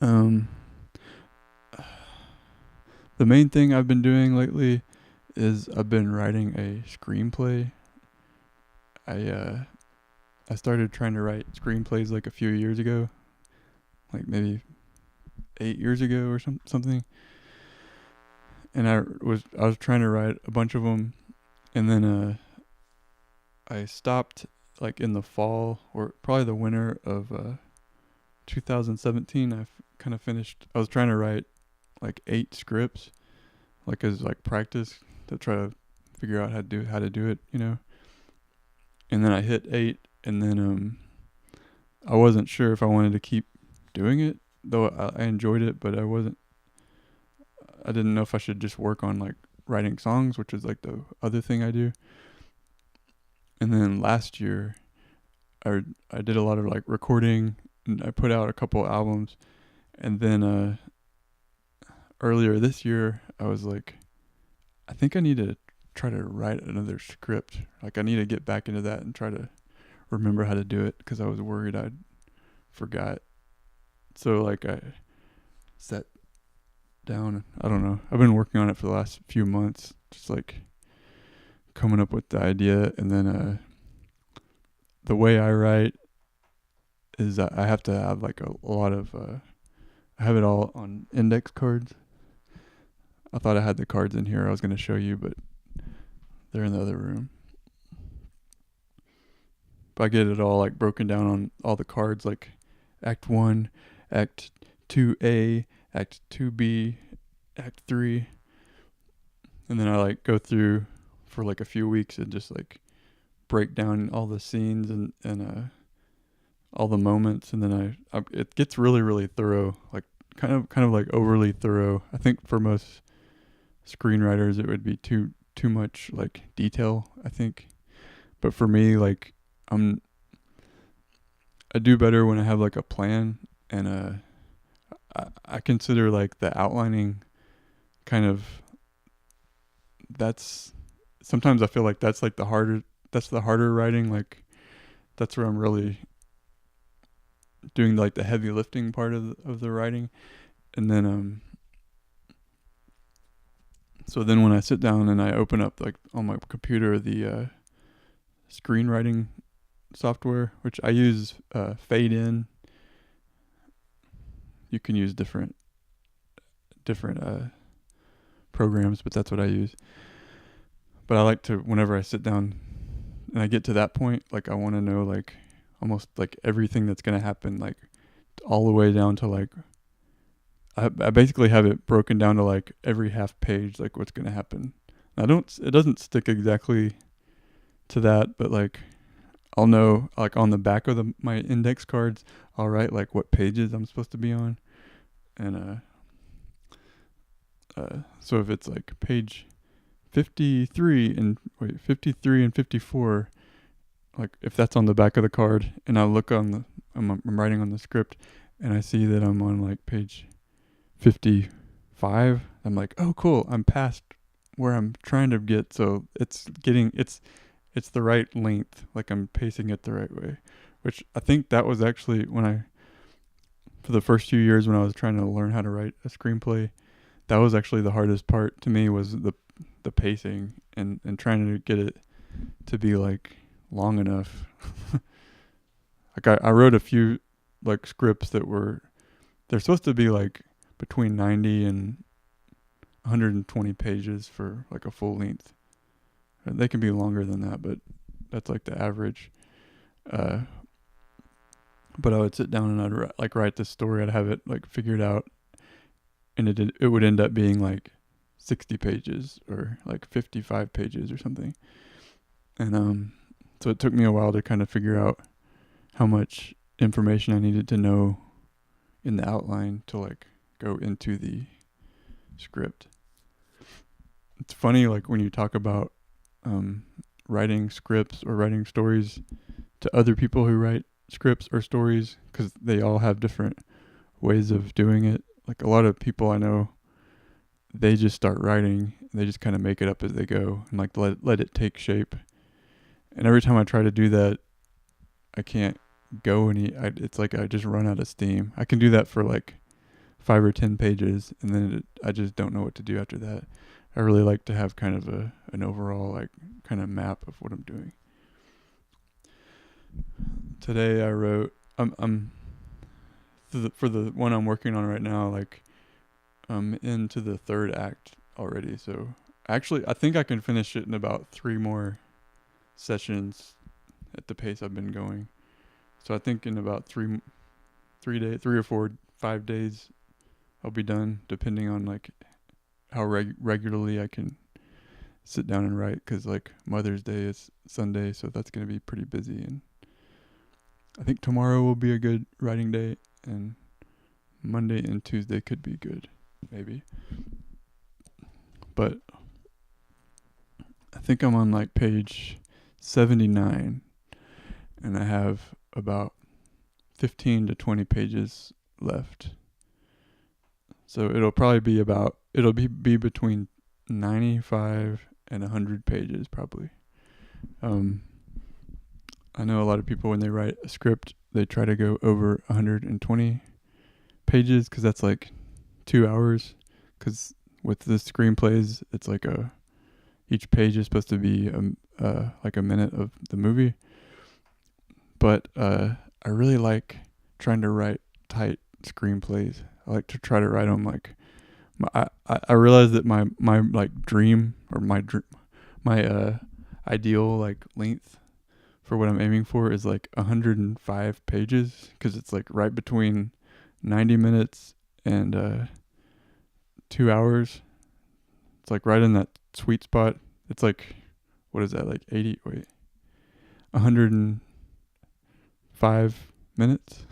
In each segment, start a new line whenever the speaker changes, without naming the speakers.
Um, the main thing I've been doing lately is I've been writing a screenplay. I started trying to write screenplays like a few years ago, like maybe 8 years ago or something. And I was trying to write a bunch of them, and then I stopped like in the fall or probably the winter of 2017. Kind of finished. I was trying to write like 8 scripts, like as like practice to try to figure out how to do it. And then I hit 8, and then I wasn't sure if I wanted to keep doing it, though I enjoyed it, but I didn't know if I should just work on like writing songs, which is like the other thing I do. And then last year, I I did a lot of like recording, and I put out a couple albums. And then earlier this year, I was like, I think I need to try to write another script. Like I need to get back into that and try to remember how to do it, because I was worried I'd forgot. So like I sat down. I don't know. I've been working on it for the last few months, just like coming up with the idea, and then the way I write is that I have to have like a lot of I have it all on index cards. I thought I had the cards in here I was going to show you, but they're in the other room. But I get it all like broken down on all the cards, like Act 1, Act 2A, Act 2B, Act 3. And then I like go through for like a few weeks and just like break down all the scenes and all the moments, and then I it gets really really thorough, like kind of like overly thorough. I think for most screenwriters it would be too much like detail, I think. But for me, like I'm I do better when I have like a plan, and I consider like the outlining kind of, that's sometimes I feel like that's like the harder writing, like that's where I'm really doing like the heavy lifting part of the writing. And then so then when I sit down and I open up like on my computer the screenwriting software, which I use Fade In. You can use different programs, but that's what I use. But I like to, whenever I sit down and I get to that point, like I want to know like almost like everything that's gonna happen, like all the way down to like I basically have it broken down to like every half page, like what's gonna happen. It doesn't stick exactly to that, but like I'll know like on the back of my index cards, I'll write like what pages I'm supposed to be on, and so if it's like page 53 and 54, like if that's on the back of the card, and I look on I'm writing on the script, and I see that I'm on like page 55, I'm like, oh cool, I'm past where I'm trying to get, so it's the right length, like I'm pacing it the right way. Which I think that was actually for the first few years when I was trying to learn how to write a screenplay, that was actually the hardest part to me, was the pacing and trying to get it to be like long enough. Like I wrote a few like scripts they're supposed to be like between 90 and 120 pages for like a full length. They can be longer than that, but that's like the average. Uh, but I would sit down and I'd like write this story. I'd have it like figured out, and it would end up being like 60 pages or like 55 pages or something. And so it took me a while to kind of figure out how much information I needed to know in the outline to like go into the script. It's funny, like when you talk about writing scripts or writing stories to other people who write scripts or stories, because they all have different ways of doing it. Like a lot of people I know, they just start writing and they just kind of make it up as they go and like let it take shape. And every time I try to do that, I can't go it's like I just run out of steam. I can do that for like 5 or 10 pages, and then I just don't know what to do after that. I really like to have kind of an overall like kind of map of what I'm doing. Today I wrote I'm for the one I'm working on right now, like I'm into the third act already. So actually I think I can finish it in about 3 more sessions at the pace I've been going. So I think in about 3 or 4, 5 days I'll be done, depending on like how regularly I can sit down and write, because like Mother's Day is Sunday, so that's going to be pretty busy, and I think tomorrow will be a good writing day, and Monday and Tuesday could be good, maybe. But I think I'm on like page 79, and I have about 15 to 20 pages left. So it'll probably be be between 95 and 100 pages probably. I know a lot of people, when they write a script, they try to go over 120 pages, because that's like 2 hours. Because with the screenplays, it's like each page is supposed to be like a minute of the movie. But I really like trying to write tight screenplays. I like to try to write them like I realize that my like dream, or my ideal like length for what I'm aiming for is like 105 pages, because it's like right between 90 minutes and 2 hours. It's like right in that sweet spot. It's like, what is that, like 105 minutes?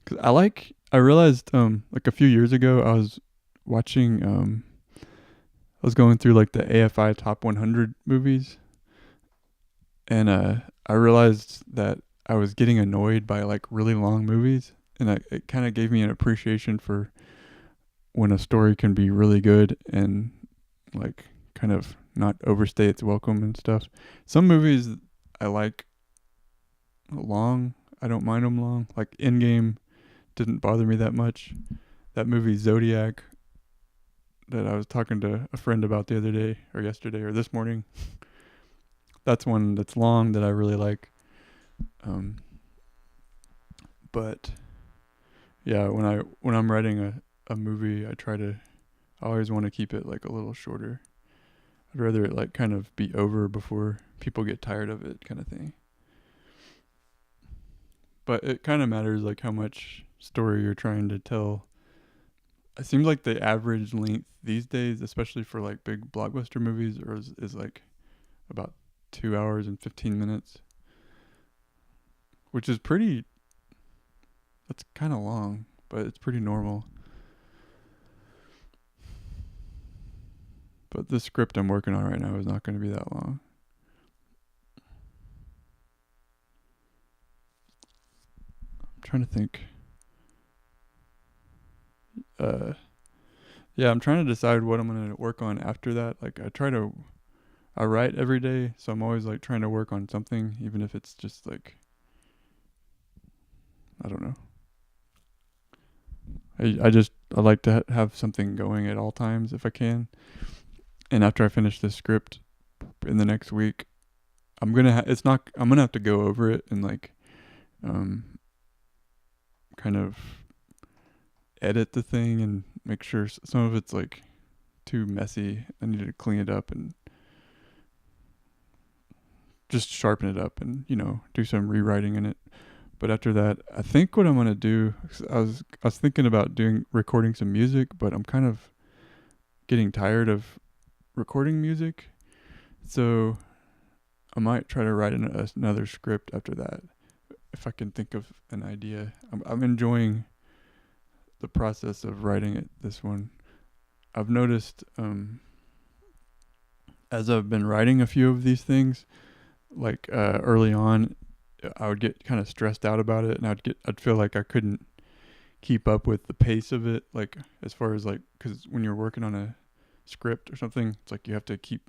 Cause I realized like a few years ago I was watching I was going through like the AFI top 100 movies, and I realized that I was getting annoyed by like really long movies, and it kind of gave me an appreciation for when a story can be really good and like kind of not overstay its welcome and stuff. Some movies I like long. I don't mind them long. Like Endgame didn't bother me that much. That movie Zodiac that I was talking to a friend about the other day, or yesterday, or this morning, that's one that's long that I really like. But yeah, when I'm writing a movie, I always want to keep it like a little shorter. I'd rather it like kind of be over before people get tired of it, kind of thing. But it kind of matters like how much story you're trying to tell. It seems like the average length these days, especially for like big blockbuster movies, is like about 2 hours and 15 minutes, which is that's kind of long, but it's pretty normal. But the script I'm working on right now is not going to be that long. I'm trying to think. Yeah, I'm trying to decide what I'm going to work on after that. Like I write every day, so I'm always like trying to work on something, even if it's just like, I don't know. I like to have something going at all times if I can. And after I finish this script in the next week, I'm gonna have to go over it and like kind of edit the thing and make sure some of it's like too messy. I need to clean it up and just sharpen it up and, do some rewriting in it. But after that, I think what I'm gonna do, I was thinking about recording some music, but I'm kind of getting tired of recording music, so I might try to write another script after that, if I can think of an idea. I'm enjoying the process of writing it. This one, I've noticed as I've been writing a few of these things, like early on, I would get kind of stressed out about it, and I'd feel like I couldn't keep up with the pace of it, like as far as like, because when you're working on a script or something, it's like you have to keep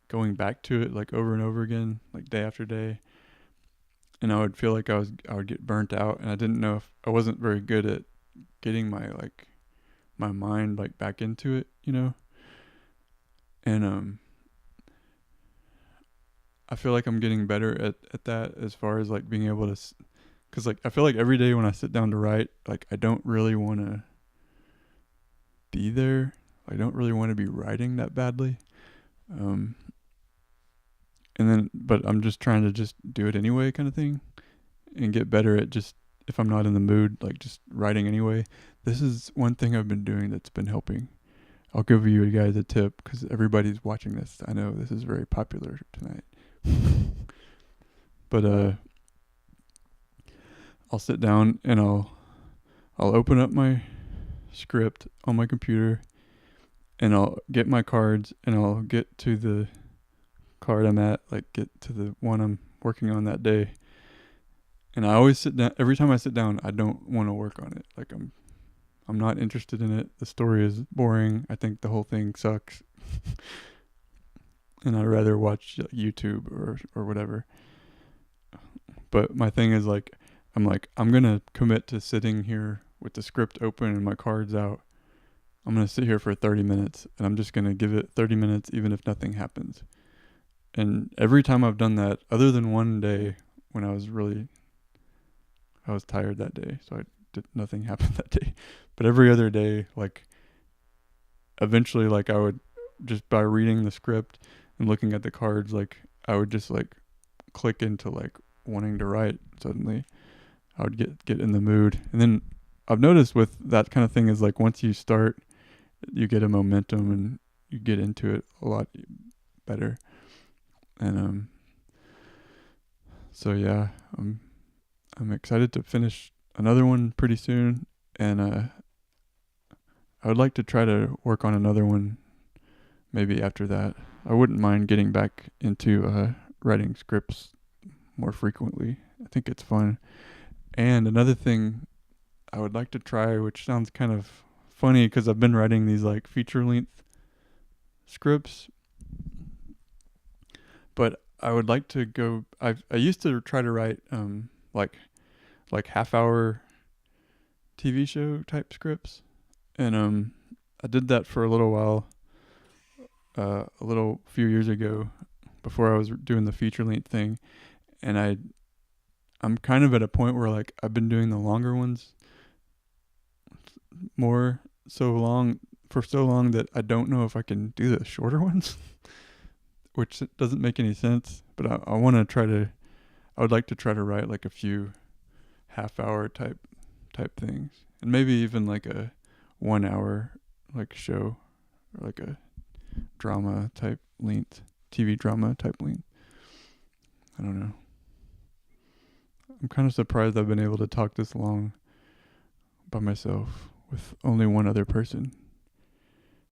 going back to it like over and over again, like day after day. and I would feel like I would get burnt out, and I didn't know if I wasn't very good at getting my mind like back into it, and I feel like I'm getting better at that, as far as like being able to, because like I feel like every day when I sit down to write, like I don't really want to be there. I don't really want to be writing that badly. Um, but I'm just trying to just do it anyway, kind of thing, and get better at just, if I'm not in the mood, like just writing anyway. This is one thing I've been doing that's been helping. I'll give you guys a tip, because everybody's watching this. I know this is very popular tonight. But I'll sit down and I'll open up my script on my computer, and I'll get my cards, and I'll get to the card I'm at, like get to the one I'm working on that day. And I always sit down. Every time I sit down, I don't want to work on it. Like I'm not interested in it. The story is boring. I think the whole thing sucks. And I'd rather watch YouTube or whatever. But my thing is like, I'm going to commit to sitting here with the script open and my cards out. I'm going to sit here for 30 minutes, and I'm just going to give it 30 minutes even if nothing happens. And every time I've done that, other than one day when I was tired that day, so nothing happened that day. But every other day, like eventually, like I would just, by reading the script and looking at the cards, like I would just like click into like wanting to write. Suddenly I would get in the mood. And then I've noticed with that kind of thing is like, once you start, you get a momentum and you get into it a lot better. And so yeah, I'm excited to finish another one pretty soon, and I would like to try to work on another one maybe after that. I wouldn't mind getting back into writing scripts more frequently. I think it's fun. And another thing I would like to try, which sounds kind of funny because I've been writing these like feature-length scripts, but I would like to go. I used to try to write like half-hour TV show type scripts, and I did that for a little while, few years ago, before I was doing the feature-length thing, and I'm kind of at a point where like I've been doing the longer ones for so long that I don't know if I can do the shorter ones, which doesn't make any sense. But I would like to try to write like a few half-hour type things, and maybe even like a 1 hour like show, or like a drama type length, TV drama type length. I don't know. I'm kind of surprised I've been able to talk this long by myself with only one other person.